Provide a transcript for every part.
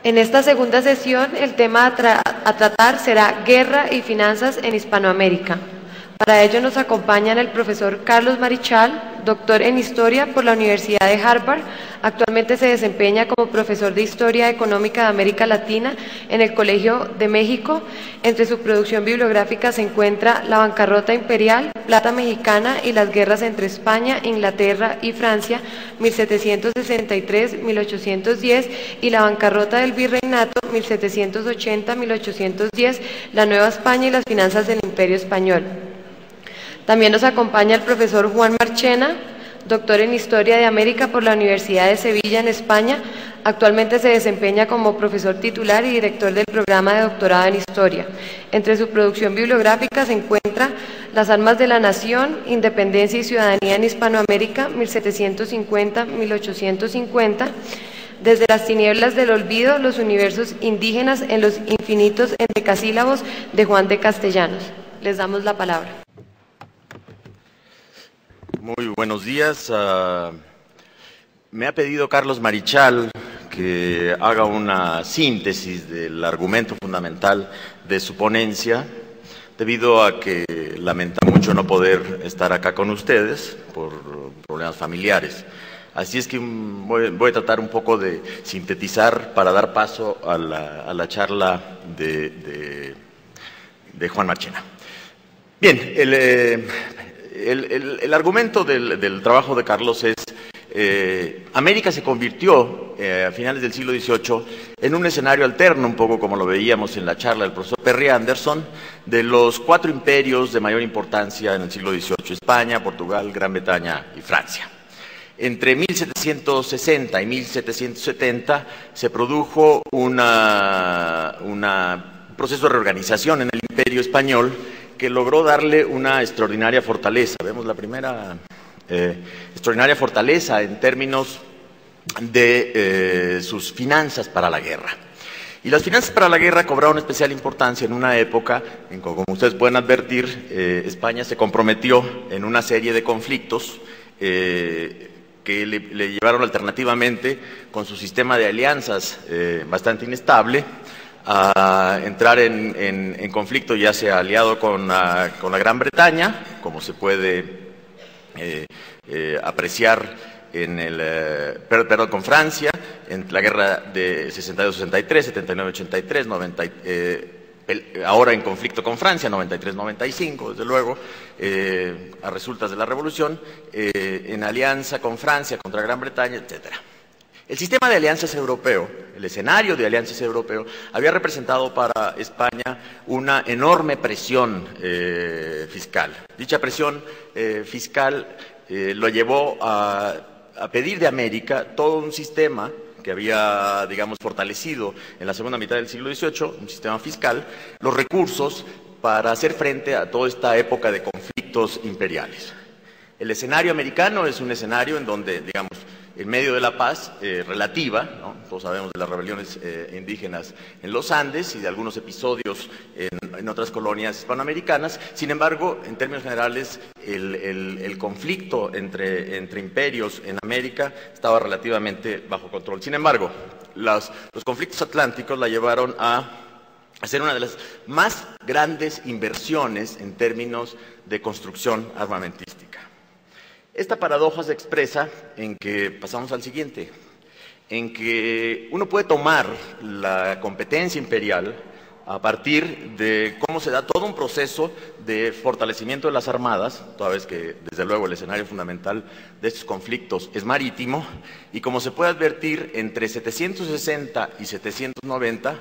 En esta segunda sesión, el tema a tratar será Guerra y Finanzas en Hispanoamérica. Para ello nos acompañan el profesor Carlos Marichal, doctor en Historia por la Universidad de Harvard. Actualmente se desempeña como profesor de Historia Económica de América Latina en el Colegio de México. Entre su producción bibliográfica se encuentra La bancarrota imperial, Plata mexicana y las guerras entre España, Inglaterra y Francia, 1763-1810, y La bancarrota del virreinato, 1780-1810, La Nueva España y las finanzas del Imperio Español. También nos acompaña el profesor Juan Marchena, doctor en Historia de América por la Universidad de Sevilla, en España. Actualmente se desempeña como profesor titular y director del programa de doctorado en Historia. Entre su producción bibliográfica se encuentra Las armas de la nación, Independencia y ciudadanía en Hispanoamérica, 1750-1850, Desde las tinieblas del olvido, los universos indígenas en los infinitos endecasílabos, de Juan de Castellanos. Les damos la palabra. Muy buenos días. Me ha pedido Carlos Marichal que haga una síntesis del argumento fundamental de su ponencia, debido a que lamenta mucho no poder estar acá con ustedes por problemas familiares. Así es que voy a tratar un poco de sintetizar para dar paso a la charla de Juan Marchena. Bien, el argumento del trabajo de Carlos es América se convirtió a finales del siglo XVIII en un escenario alterno, un poco como lo veíamos en la charla del profesor Perry Anderson, de los 4 imperios de mayor importancia en el siglo XVIII: España, Portugal, Gran Bretaña y Francia. Entre 1760 y 1770 se produjo un proceso de reorganización en el Imperio Español que logró darle una extraordinaria fortaleza. Vemos la primera extraordinaria fortaleza en términos de sus finanzas para la guerra. Y las finanzas para la guerra cobraron especial importancia en una época en que, como ustedes pueden advertir, España se comprometió en una serie de conflictos que le llevaron alternativamente, con su sistema de alianzas bastante inestable, a entrar en conflicto, ya sea aliado con la Gran Bretaña, como se puede apreciar con Francia, en la guerra de 62-63, 79-83, ahora en conflicto con Francia, 93-95, desde luego, a resultas de la Revolución, en alianza con Francia contra Gran Bretaña, etcétera. El sistema de alianzas europeo, el escenario de alianzas europeo, había representado para España una enorme presión fiscal. Dicha presión fiscal lo llevó a pedir de América todo un sistema que había, digamos, fortalecido en la segunda mitad del siglo XVIII, un sistema fiscal, los recursos para hacer frente a toda esta época de conflictos imperiales. El escenario americano es un escenario en donde, digamos, en medio de la paz relativa, ¿no? Todos sabemos de las rebeliones indígenas en los Andes y de algunos episodios en otras colonias hispanoamericanas. Sin embargo, en términos generales, el conflicto entre imperios en América estaba relativamente bajo control. Sin embargo, los conflictos atlánticos la llevaron a hacer una de las más grandes inversiones en términos de construcción armamentística. Esta paradoja se expresa en que pasamos al siguiente, en que uno puede tomar la competencia imperial a partir de cómo se da todo un proceso de fortalecimiento de las armadas, toda vez que, desde luego, el escenario fundamental de estos conflictos es marítimo, y como se puede advertir, entre 760 y 790,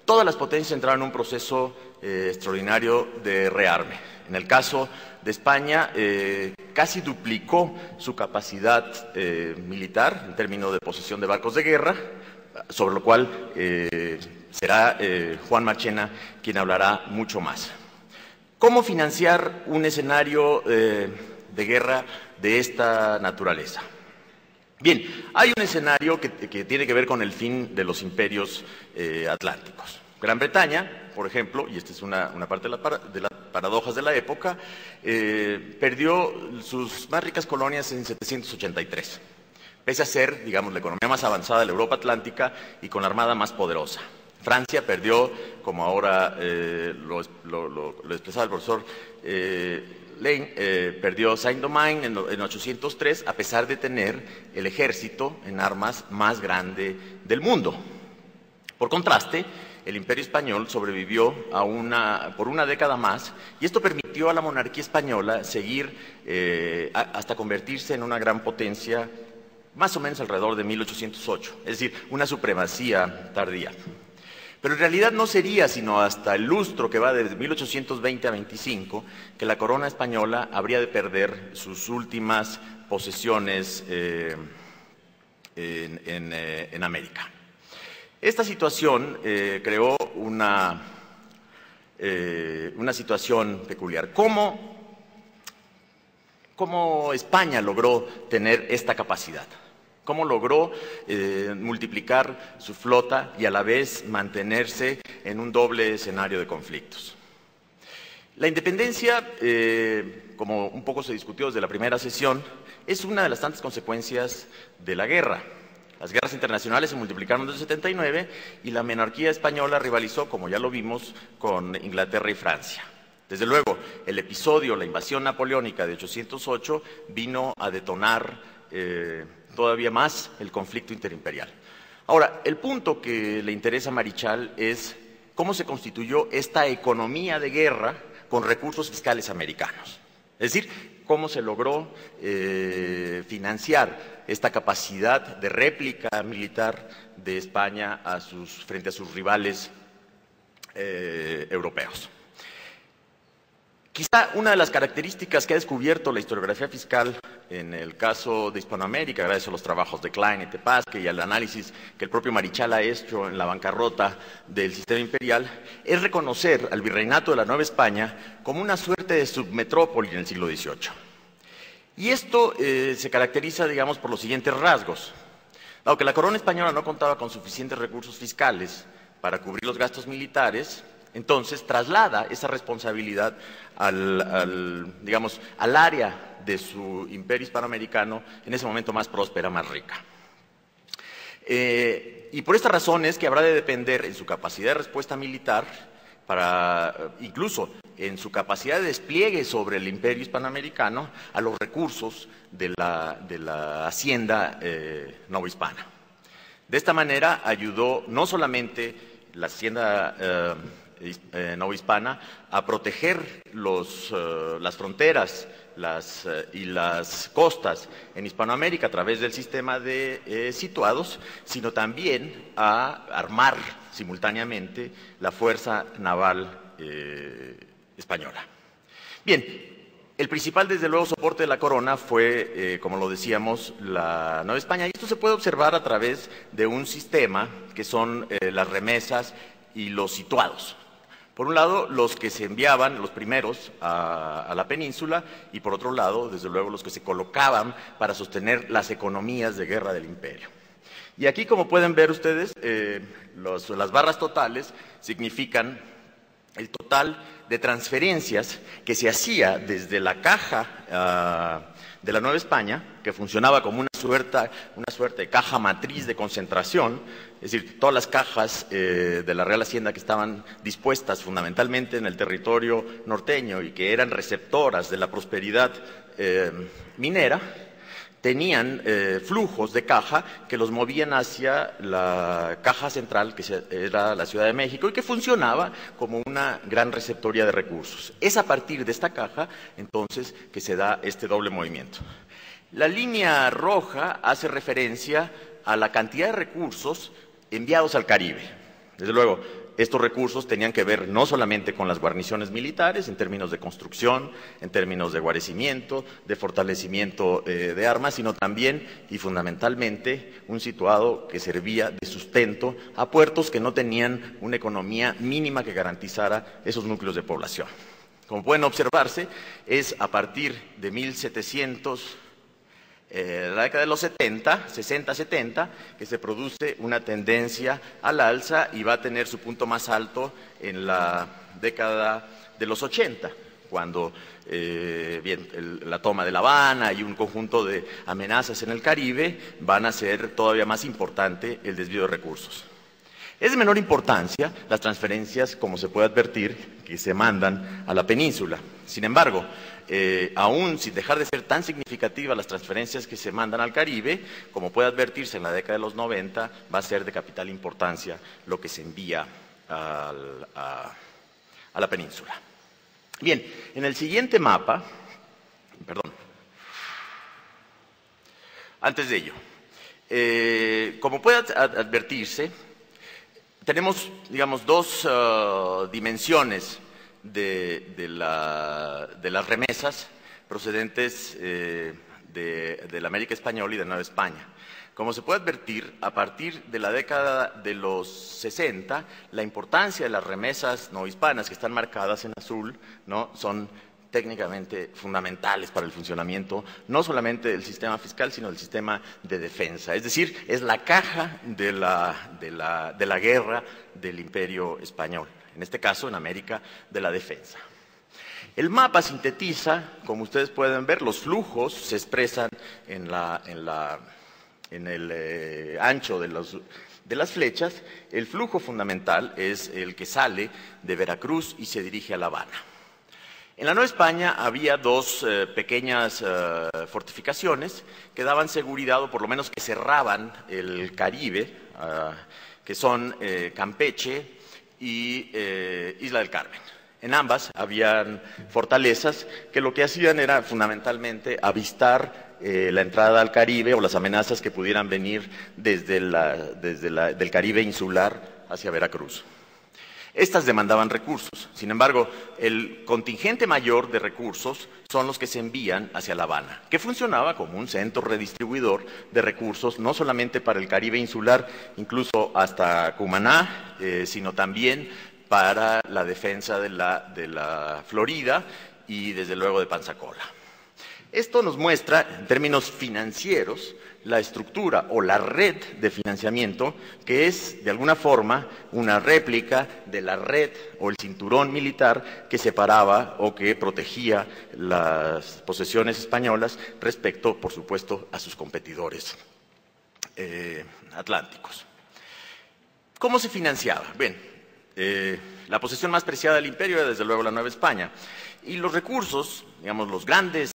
todas las potencias entraron en un proceso extraordinario de rearme. En el caso de España, casi duplicó su capacidad militar en términos de posesión de barcos de guerra, sobre lo cual será Juan Marchena quien hablará mucho más. ¿Cómo financiar un escenario de guerra de esta naturaleza? Bien, hay un escenario que tiene que ver con el fin de los imperios atlánticos. Gran Bretaña, por ejemplo, y esta es una parte de las paradojas de la época, perdió sus más ricas colonias en 783. pese a ser, digamos, la economía más avanzada de la Europa Atlántica y con la armada más poderosa. Francia perdió, como ahora lo expresaba el profesor Lane, perdió Saint-Domingue en 803, a pesar de tener el ejército en armas más grande del mundo. Por contraste, el Imperio Español sobrevivió por una década más, y esto permitió a la monarquía española seguir hasta convertirse en una gran potencia, más o menos alrededor de 1808, es decir, una supremacía tardía. Pero en realidad no sería sino hasta el lustro que va desde 1820 a 25 que la corona española habría de perder sus últimas posesiones en América. Esta situación creó una situación peculiar. ¿Cómo España logró tener esta capacidad? ¿Cómo logró multiplicar su flota y a la vez mantenerse en un doble escenario de conflictos? La independencia, como un poco se discutió desde la primera sesión, es una de las tantas consecuencias de la guerra. Las guerras internacionales se multiplicaron desde el 79 y la monarquía española rivalizó, como ya lo vimos, con Inglaterra y Francia. Desde luego, el episodio, la invasión napoleónica de 808, vino a detonar todavía más el conflicto interimperial. Ahora, el punto que le interesa a Marichal es cómo se constituyó esta economía de guerra con recursos fiscales americanos. Es decir, cómo se logró financiar esta capacidad de réplica militar de España frente a sus rivales europeos. Quizá una de las características que ha descubierto la historiografía fiscal en el caso de Hispanoamérica, gracias a los trabajos de Klein y Tepasque y al análisis que el propio Marichal ha hecho en la bancarrota del sistema imperial, es reconocer al virreinato de la Nueva España como una suerte de submetrópoli en el siglo XVIII. Y esto se caracteriza, digamos, por los siguientes rasgos. Dado que la corona española no contaba con suficientes recursos fiscales para cubrir los gastos militares, entonces traslada esa responsabilidad al área de su imperio hispanoamericano, en ese momento más próspera, más rica. Y por estas razones que habrá de depender en su capacidad de respuesta militar, incluso en su capacidad de despliegue sobre el imperio hispanoamericano, a los recursos de la hacienda novohispana. De esta manera ayudó no solamente la hacienda novohispana a proteger las fronteras y las costas en Hispanoamérica a través del sistema de situados, sino también a armar simultáneamente la fuerza naval española. Bien, el principal, desde luego, soporte de la corona fue, como lo decíamos, la Nueva España, y esto se puede observar a través de un sistema que son las remesas y los situados. Por un lado, los que se enviaban, los primeros, a la península, y por otro lado, desde luego, los que se colocaban para sostener las economías de guerra del imperio. Y aquí, como pueden ver ustedes, las barras totales significan el total de transferencias que se hacía desde la caja de la Nueva España, que funcionaba como una suerte de caja matriz de concentración, es decir, todas las cajas de la Real Hacienda que estaban dispuestas fundamentalmente en el territorio norteño y que eran receptoras de la prosperidad minera, tenían flujos de caja que los movían hacia la caja central, que era la Ciudad de México, y que funcionaba como una gran receptoría de recursos. Es a partir de esta caja, entonces, que se da este doble movimiento. La línea roja hace referencia a la cantidad de recursos enviados al Caribe. Desde luego, estos recursos tenían que ver no solamente con las guarniciones militares, en términos de construcción, en términos de guarecimiento, de fortalecimiento de armas, sino también y fundamentalmente un situado que servía de sustento a puertos que no tenían una economía mínima que garantizara esos núcleos de población. Como pueden observarse, es a partir de 1700, la década de los 60-70, que se produce una tendencia al alza y va a tener su punto más alto en la década de los 80, cuando la toma de La Habana y un conjunto de amenazas en el Caribe van a hacer todavía más importante el desvío de recursos. Es de menor importancia las transferencias, como se puede advertir, que se mandan a la península. Sin embargo, aún sin dejar de ser tan significativas las transferencias que se mandan al Caribe, como puede advertirse en la década de los 90, va a ser de capital importancia lo que se envía a la península. Bien, en el siguiente mapa, antes de ello, como puede advertirse, tenemos, digamos, dos dimensiones de las remesas procedentes de la América Española y de Nueva España. Como se puede advertir, a partir de la década de los 60, la importancia de las remesas no hispanas, que están marcadas en azul, ¿no?, son técnicamente fundamentales para el funcionamiento, no solamente del sistema fiscal, sino del sistema de defensa. Es decir, es la caja de la guerra del Imperio Español, en este caso, en América, de la defensa. El mapa sintetiza, como ustedes pueden ver, los flujos se expresan en el ancho de las flechas. El flujo fundamental es el que sale de Veracruz y se dirige a La Habana. En la Nueva España había dos pequeñas fortificaciones que daban seguridad, o por lo menos que cerraban el Caribe, que son Campeche y Isla del Carmen. En ambas habían fortalezas que lo que hacían era fundamentalmente avistar la entrada al Caribe o las amenazas que pudieran venir desde del Caribe insular hacia Veracruz. Estas demandaban recursos. Sin embargo, el contingente mayor de recursos son los que se envían hacia La Habana, que funcionaba como un centro redistribuidor de recursos, no solamente para el Caribe insular, incluso hasta Cumaná, sino también para la defensa de la Florida y, desde luego, de Pensacola. Esto nos muestra, en términos financieros, la estructura o la red de financiamiento, que es, de alguna forma, una réplica de la red o el cinturón militar que separaba o que protegía las posesiones españolas respecto, por supuesto, a sus competidores atlánticos. ¿Cómo se financiaba? Bien, la posesión más preciada del imperio era, desde luego, la Nueva España. Y los recursos, digamos, los grandes